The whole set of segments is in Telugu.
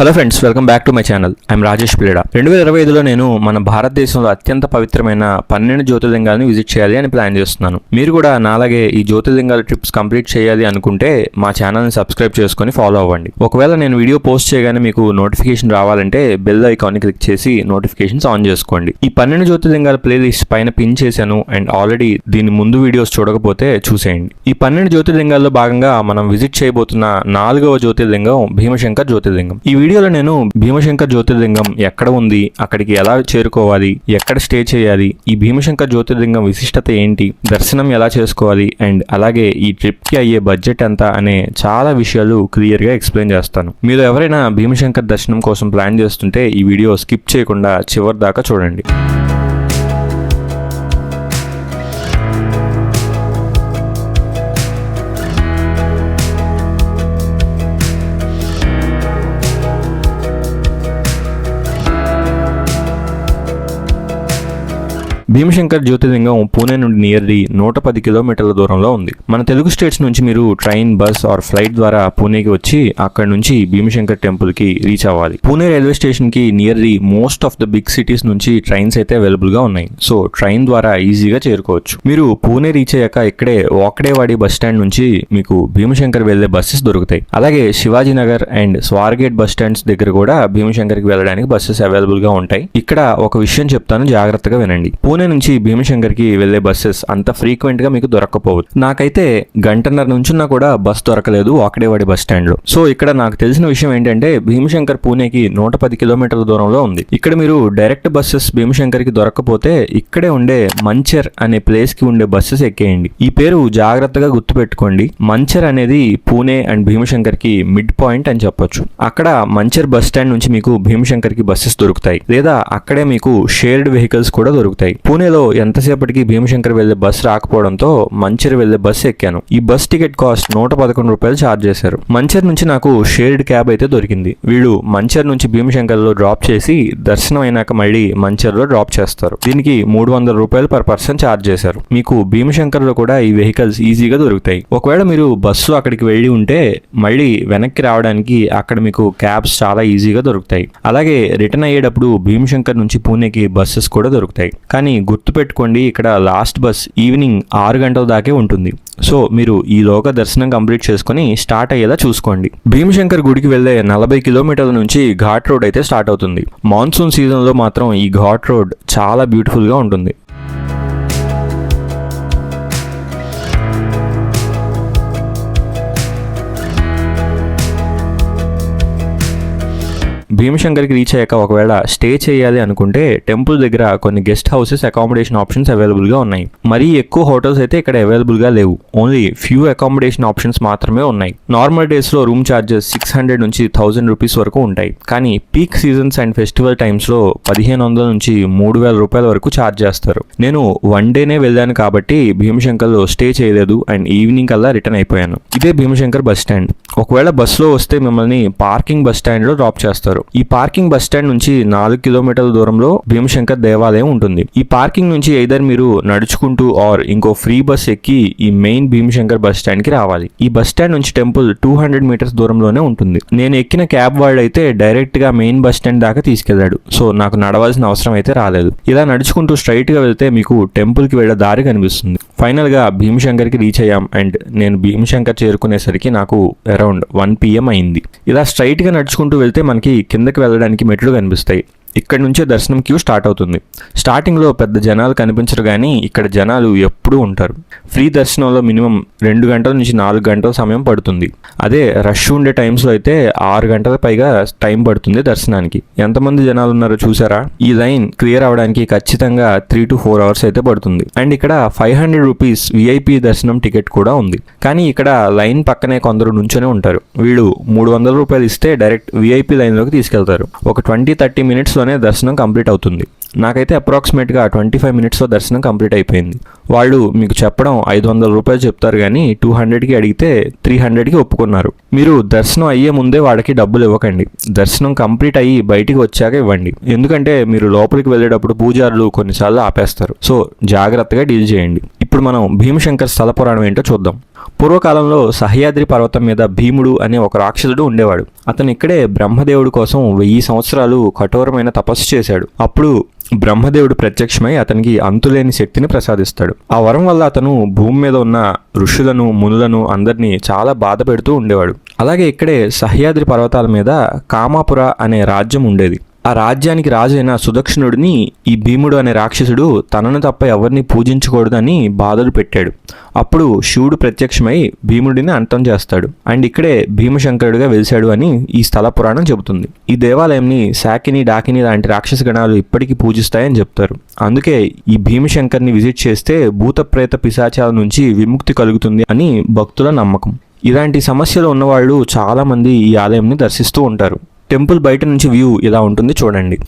Hello friends, welcome back to my channel. I'm Rajesh Pillada. 2025లో నేను మన భారతదేశంలో అత్యంత పవిత్రమైన 12 జ్యోతిర్లింగాలను విజిట్ చేయాలి అని ప్లాన్ చేస్తున్నాను. మీరు కూడా నాలాగే ఈ జ్యోతిర్లింగాల ట్రిప్స్ కంప్లీట్ చేయాలి అనుకుంటే మా ఛానల్ని సబ్స్క్రైబ్ చేసుకొని ఫాలో అవ్వండి. ఒకవేళ నేను వీడియో పోస్ట్ చేయగానే మీకు నోటిఫికేషన్ రావాలంటే బెల్ ఐకాన్ని క్లిక్ చేసి నోటిఫికేషన్స్ ఆన్ చేసుకోండి. ఈ 12 జ్యోతిర్లింగాల ప్లేలిస్ట్ పైన పిన్ చేశాను అండ్ ఆల్రెడీ దీని ముందు వీడియోస్ చూడకపోతే చూసేయండి. ఈ 12 జ్యోతిర్లింగాల్లో భాగంగా మనం విజిట్ చేయబోతున్న 4వ జ్యోతిర్లింగం భీమశంకర్ జ్యోతిర్లింగం. ఈ వీడియోలో నేను భీమశంకర్ జ్యోతిర్లింగం ఎక్కడ ఉంది, అక్కడికి ఎలా చేరుకోవాలి, ఎక్కడ స్టే చేయాలి, ఈ భీమశంకర్ జ్యోతిర్లింగం విశిష్టత ఏంటి, దర్శనం ఎలా చేసుకోవాలి అండ్ అలాగే ఈ ట్రిప్ కి అయ్యే బడ్జెట్ ఎంత అనే చాలా విషయాలు క్లియర్ గా ఎక్స్ప్లెయిన్ చేస్తాను. మీరు ఎవరైనా భీమశంకర్ దర్శనం కోసం ప్లాన్ చేస్తుంటే ఈ వీడియో స్కిప్ చేయకుండా చివరి దాకా చూడండి. భీమశంకర్ జ్యోతిర్లింగం పూణే నుండి నియర్లీ 110 కిలోమీటర్ల దూరంలో ఉంది. మన తెలుగు స్టేట్స్ నుంచి మీరు ట్రైన్, బస్ ఆర్ ఫ్లైట్ ద్వారా పూణేకి వచ్చి అక్కడ నుంచి భీమశంకర్ టెంపుల్ కి రీచ్ అవ్వాలి. పూణే రైల్వే స్టేషన్ కి nearly most of the big cities నుంచి ట్రైన్స్ అయితే అవైలబుల్ గా ఉన్నాయి. సో ట్రైన్ ద్వారా ఈజీగా చేరుకోవచ్చు. మీరు పూణే రీచ్ అయ్యాక ఇక్కడే వాకడేవాడి బస్ స్టాండ్ నుంచి మీకు భీమశంకర్ వెళ్లే బస్సెస్ దొరుకుతాయి. అలాగే శివాజీనగర్ అండ్ స్వారగేట్ బస్ స్టాండ్స్ దగ్గర కూడా భీమశంకర్ కి వెళ్ళడానికి బస్సెస్ అవైలబుల్ గా ఉంటాయి. ఇక్కడ ఒక విషయం చెప్తాను, జాగ్రత్తగా వినండి. పూణే నుంచి భీమశంకర్ కి వెళ్లే బస్సెస్ అంత ఫ్రీక్వెంట్ గా మీకు దొరకకపోవచ్చు. నాకైతే గంటన్నర నుంచున్నా కూడా బస్ దొరకలేదు వాకడేవాడి బస్ స్టాండ్ లో. సో ఇక్కడ నాకు తెలిసిన విషయం ఏంటంటే భీమశంకర్ పూణేకి 110 కిలోమీటర్ల దూరంలో ఉంది. ఇక్కడ మీరు డైరెక్ట్ బస్సెస్ భీమశంకర్ కి దొరకకపోతే ఇక్కడే ఉండే మంచర్ అనే ప్లేస్ కి ఉండే బస్సెస్ ఎక్కేయండి. ఈ పేరు జాగ్రత్తగా గుర్తుపెట్టుకోండి. మంచర్ అనేది పూణే అండ్ భీమశంకర్ కి మిడ్ పాయింట్ అని చెప్పొచ్చు. అక్కడ మంచర్ బస్ స్టాండ్ నుంచి మీకు భీమశంకర్ కి బస్సెస్ దొరుకుతాయి, లేదా అక్కడే మీకు షేర్డ్ వెహికల్స్ కూడా దొరుకుతాయి. పూణేలో ఎంతసేపటికి భీమశంకర్ వెళ్లే బస్ రాకపోవడంతో మంచర్ వెళ్లే బస్ ఎక్కాను. ఈ బస్ టికెట్ కాస్ట్ 111 రూపాయలు ఛార్జ్ చేశారు. మంచర్ నుంచి నాకు షేర్డ్ క్యాబ్ అయితే దొరికింది. వీళ్ళు మంచర్ నుంచి భీమశంకర్ లో డ్రాప్ చేసి దర్శనం అయినాక మళ్ళీ మంచర్ లో డ్రాప్ చేస్తారు. దీనికి 300 రూపాయలు పర్ పర్సన్ ఛార్జ్ చేశారు. మీకు భీమశంకర్ లో కూడా ఈ వెహికల్స్ ఈజీగా దొరుకుతాయి. ఒకవేళ మీరు బస్సులో అక్కడికి వెళ్ళి ఉంటే మళ్ళీ వెనక్కి రావడానికి అక్కడ మీకు క్యాబ్స్ చాలా ఈజీగా దొరుకుతాయి. అలాగే రిటర్న్ అయ్యేటప్పుడు భీమశంకర్ నుంచి పూణేకి బస్సెస్ కూడా దొరుకుతాయి. కానీ గుర్తుపెట్టుకోండి, ఇక్కడ లాస్ట్ బస్ ఈవినింగ్ 6 గంటల దాకే ఉంటుంది. సో మీరు ఈలోగా దర్శనం కంప్లీట్ చేసుకుని స్టార్ట్ అయ్యేలా చూసుకోండి. భీమశంకర్ గుడికి వెళ్లే 40 కిలోమీటర్ల నుంచి ఘాట్ రోడ్ అయితే స్టార్ట్ అవుతుంది. మాన్సూన్ సీజన్ లో మాత్రం ఈ ఘాట్ రోడ్ చాలా బ్యూటిఫుల్ గా ఉంటుంది. భీమశంకర్కి రీచ్ అయ్యాక ఒకవేళ స్టే చేయాలి అనుకుంటే టెంపుల్ దగ్గర కొన్ని guest houses, accommodation options available గా ఉన్నాయి. మరీ ఎక్కువ హోటల్స్ అయితే ఇక్కడ అవైలబుల్ గా లేవు. ఓన్లీ ఫ్యూ అకామిడేషన్ ఆప్షన్స్ మాత్రమే ఉన్నాయి. నార్మల్ డేస్ లో రూమ్ చార్జెస్ 600 నుంచి 1000 రూపీస్ వరకు ఉంటాయి. కానీ peak seasons and festival times లో 1500 నుంచి 3000 రూపాయల వరకు ఛార్జ్ చేస్తారు. నేను వన్ డేనే వెళ్ళాను కాబట్టి భీమశంకర్ లో స్టే చేయలేదు అండ్ ఈవినింగ్ కల్లా రిటర్న్ అయిపోయాను. ఇదే భీమశంకర్ బస్ స్టాండ్. ఒకవేళ బస్సులో వస్తే మిమ్మల్ని పార్కింగ్ బస్ స్టాండ్ లో డ్రాప్ చేస్తారు. ఈ పార్కింగ్ బస్ స్టాండ్ నుంచి 4 కిలోమీటర్ల దూరంలో భీమశంకర్ దేవాలయం ఉంటుంది. ఈ పార్కింగ్ నుంచి either మీరు నడుచుకుంటూ ఆర్ ఇంకో ఫ్రీ బస్ ఎక్కి ఈ మెయిన్ భీమశంకర్ బస్ స్టాండ్ కి రావాలి. ఈ బస్ స్టాండ్ నుంచి టెంపుల్ 200 మీటర్స్ దూరంలోనే ఉంటుంది. నేను ఎక్కిన క్యాబ్ వాడు అయితే డైరెక్ట్ గా మెయిన్ బస్ స్టాండ్ దాకా తీసుకెళ్లాడు. సో నాకు నడవాల్సిన అవసరం అయితే రాలేదు. ఇలా నడుచుకుంటూ స్ట్రైట్ గా వెళ్తే మీకు టెంపుల్ కి వెళ్లే దారి కనిపిస్తుంది. ఫైనల్ గా భీమశంకర్ కి రీచ్ అయ్యాం అండ్ నేను భీమశంకర్ చేరుకునేసరికి నాకు అరౌండ్ 1 PM అయింది. ఇలా స్ట్రైట్ గా నడుచుకుంటూ వెళ్తే మనకి కిందకి వెళ్ళడానికి మెట్లు కనిపిస్తాయి. ఇక్కడ నుంచే దర్శనం క్యూ స్టార్ట్ అవుతుంది. స్టార్టింగ్లో పెద్ద జనాలు కనిపించరు, కానీ ఇక్కడ జనాలు ఎప్పుడూ ఉంటారు. ఫ్రీ దర్శనంలో మినిమం 2 గంటల నుంచి 4 గంటల సమయం పడుతుంది. అదే రష్ ఉండే టైమ్స్లో అయితే 6 గంటల పైగా టైం పడుతుంది దర్శనానికి. ఎంతమంది జనాలు ఉన్నారో చూసారా? ఈ లైన్ క్లియర్ అవడానికి ఖచ్చితంగా 3 to 4 అవర్స్ అయితే పడుతుంది. అండ్ ఇక్కడ 500 రూపీస్ విఐపి దర్శనం టికెట్ కూడా ఉంది. కానీ ఇక్కడ లైన్ పక్కనే కొందరు నుంచొని ఉంటారు. వీళ్ళు 300 రూపాయలు ఇస్తే డైరెక్ట్ విఐపి లైన్లోకి తీసుకెళ్తారు. ఒక 20-30 మినిట్స్లో దర్శనం కంప్లీట్ అవుతుంది. నాకైతే అప్రాక్సిమేట్గా 25 మినిట్స్లో దర్శనం కంప్లీట్ అయిపోయింది. వాళ్ళు మీకు చెప్పడం 500 రూపాయలు చెప్తారు, కానీ 200కి అడిగితే 300కి ఒప్పుకున్నారు. మీరు దర్శనం అయ్యే ముందే వాళ్ళకి డబ్బులు ఇవ్వకండి. దర్శనం కంప్లీట్ అయ్యి బయటికి వచ్చాక ఇవ్వండి. ఎందుకంటే మీరు లోపలికి వెళ్ళేటప్పుడు పూజారులు కొన్నిసార్లు ఆపేస్తారు. సో జాగ్రత్తగా డీల్ చేయండి. ఇప్పుడు ఇప్పుడు మనం భీమశంకర్ స్థల పురాణం ఏంటో చూద్దాం. పూర్వకాలంలో సహ్యాద్రి పర్వతం మీద భీముడు అనే ఒక రాక్షసుడు ఉండేవాడు. అతను ఇక్కడే బ్రహ్మదేవుడి కోసం 1000 సంవత్సరాలు కఠోరమైన తపస్సు చేశాడు. అప్పుడు బ్రహ్మదేవుడు ప్రత్యక్షమై అతనికి అంతులేని శక్తిని ప్రసాదిస్తాడు. ఆ వరం వల్ల అతను భూమి మీద ఉన్న ఋషులను, మునులను అందరినీ చాలా బాధ పెడుతూ ఉండేవాడు. అలాగే ఇక్కడే సహ్యాద్రి పర్వతాల మీద కామాపుర అనే రాజ్యం ఉండేది. ఆ రాజ్యానికి రాజు అయిన సుదక్షిణుడిని ఈ భీముడు అనే రాక్షసుడు తనను తప్ప ఎవరిని పూజించకూడదని బాధలు పెట్టాడు. అప్పుడు శివుడు ప్రత్యక్షమై భీముడిని అంతం చేస్తాడు. అండ్ ఇక్కడే భీమశంకరుడిగా వెలిశాడు అని ఈ స్థల పురాణం చెబుతుంది. ఈ దేవాలయంని శాకిని, డాకిని లాంటి రాక్షస గణాలు ఇప్పటికీ పూజిస్తాయని చెప్తారు. అందుకే ఈ భీమశంకర్ని విజిట్ చేస్తే భూత ప్రేత పిశాచాల నుంచి విముక్తి కలుగుతుంది అని భక్తుల నమ్మకం. ఇలాంటి సమస్యలు ఉన్నవాళ్ళు చాలామంది ఈ ఆలయంని దర్శిస్తూ ఉంటారు. టెంపుల్ బయట నుంచి వ్యూ ఇలా ఉంటుంది, చూడండి.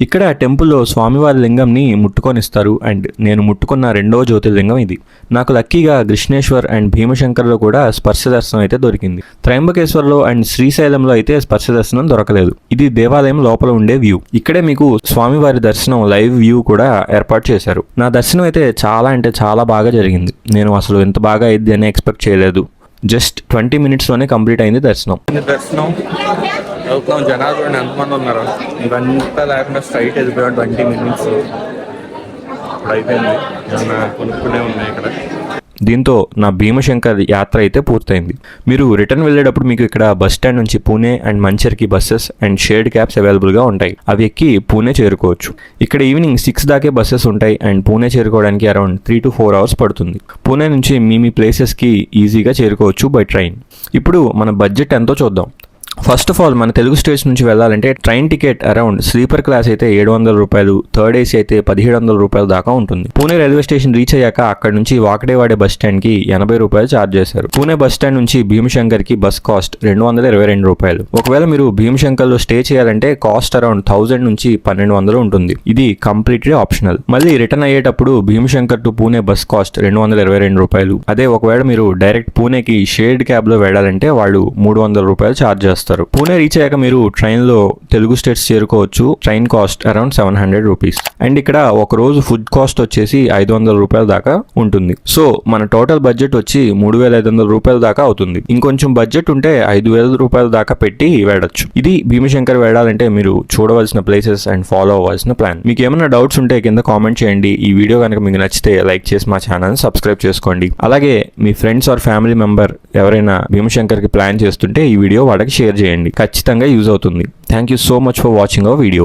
ఇక్కడ టెంపుల్లో స్వామివారి లింగంని ముట్టుకొనిస్తారు. అండ్ నేను ముట్టుకున్న రెండవ జ్యోతిర్లింగం ఇది. నాకు లక్కీగా కృష్ణేశ్వర్ అండ్ భీమశంకర్లో కూడా స్పర్శ దర్శనం అయితే దొరికింది. త్రయంబకేశ్వర్లో అండ్ శ్రీశైలంలో అయితే స్పర్శ దర్శనం దొరకలేదు. ఇది దేవాలయం లోపల ఉండే వ్యూ. ఇక్కడే మీకు స్వామివారి దర్శనం లైవ్ వ్యూ కూడా ఏర్పాటు చేశారు. నా దర్శనం అయితే చాలా అంటే చాలా బాగా జరిగింది. నేను అసలు ఎంత బాగా అయింది అని ఎక్స్పెక్ట్ చేయలేదు. జస్ట్ 20 minutesలోనే కంప్లీట్ అయింది దర్శనం. వెళ్తున్నాం, జనాలు చూడండి ఎంతమంది ఉన్నారు. ఇవంతా లేకుండా స్ట్రైట్ వెళ్ళిపోయాం 20 minutes. ఇప్పుడు అయిపోయింది, ఏమన్నా కొనుక్కునే ఉన్నాయి ఇక్కడ. దీంతో నా భీమశంకర్ యాత్ర అయితే పూర్తయింది. మీరు రిటర్న్ వెళ్ళేటప్పుడు మీకు ఇక్కడ బస్ స్టాండ్ నుంచి పూణే అండ్ మంచర్కి బస్సెస్ అండ్ షేర్డ్ క్యాబ్స్ అవైలబుల్గా ఉంటాయి. అవి ఎక్కి పూణే చేరుకోవచ్చు. ఇక్కడ ఈవినింగ్ 6 దాకే బస్సెస్ ఉంటాయి అండ్ పూణే చేరుకోవడానికి అరౌండ్ 3 to 4 hours పడుతుంది. పూణే నుంచి మీ ప్లేసెస్కి ఈజీగా చేరుకోవచ్చు బై ట్రైన్. ఇప్పుడు మన బడ్జెట్ ఎంతో చూద్దాం. ఫస్ట్ ఆఫ్ ఆల్ మన తెలుగు స్టేట్స్ నుంచి వెళ్ళాలంటే train ticket around sleeper class అయితే 700 రూపాయలు, థర్డ్ ఏసీ అయితే 1700 రూపాయల దాకా ఉంటుంది. పూణే రైల్వే స్టేషన్ రీచ్ అయ్యాక అక్కడ నుంచి వాకడేవాడే బస్ స్టాండ్కి 80 రూపాయలు ఛార్జ్ చేశారు. పూణే బస్ స్టాండ్ నుంచి భీమశంకర్కి బస్ కాస్ట్ 222 రూపాయలు. ఒకవేళ మీరు భీమశంకర్లో స్టే చేయాలంటే కాస్ట్ అరౌండ్ 1000 నుంచి 1200 ఉంటుంది. ఇది కంప్లీట్లీ ఆప్షనల్. మళ్ళీ రిటర్న్ అయ్యేటప్పుడు Bhimashankar to Pune bus cost 222 రూపాయలు. అదే ఒకవేళ మీరు డైరెక్ట్ పూణేకి షేర్డ్ క్యాబ్లో వెళ్ళాలంటే వాళ్ళు 300 రూపాయలు ఛార్జ్ చేస్తారు. పూణే రీచ్ అయ్యాక మీరు ట్రైన్లో తెలుగు స్టేట్స్ చేరుకోవచ్చు. Train cost around 700 rupees. And ఇక్కడ ఒక రోజు ఫుడ్ కాస్ట్ వచ్చేసి 500 రూపాయల దాకా ఉంటుంది. సో మన టోటల్ బడ్జెట్ వచ్చి 3500 రూపాయల దాకా అవుతుంది. ఇంకొంచెం బడ్జెట్ ఉంటే 5000 రూపాయల దాకా పెట్టి వెళ్ళొచ్చు. ఇది భీమశంకర్ వెళ్ళాలంటే మీరు చూడవలసిన ప్లేసెస్ అండ్ ఫాలో అవ్వాల్సిన ప్లాన్. మీకు ఏమైనా డౌట్స్ ఉంటే కింద కామెంట్ చేయండి. ఈ వీడియో కనుక మీకు నచ్చితే లైక్ చేసి మా ఛానల్ సబ్స్క్రైబ్ చేసుకోండి. అలాగే మీ ఫ్రెండ్స్ ఆర్ ఫ్యామిలీ మెంబర్ ఎవరైనా భీమశంకర్కి ప్లాన్ చేస్తుంటే ఈ వీడియో వాళ్ళకి షేర్ చేయండి. ఖచ్చితంగా యూజ్ అవుతుంది. Thank you so much for watching our video.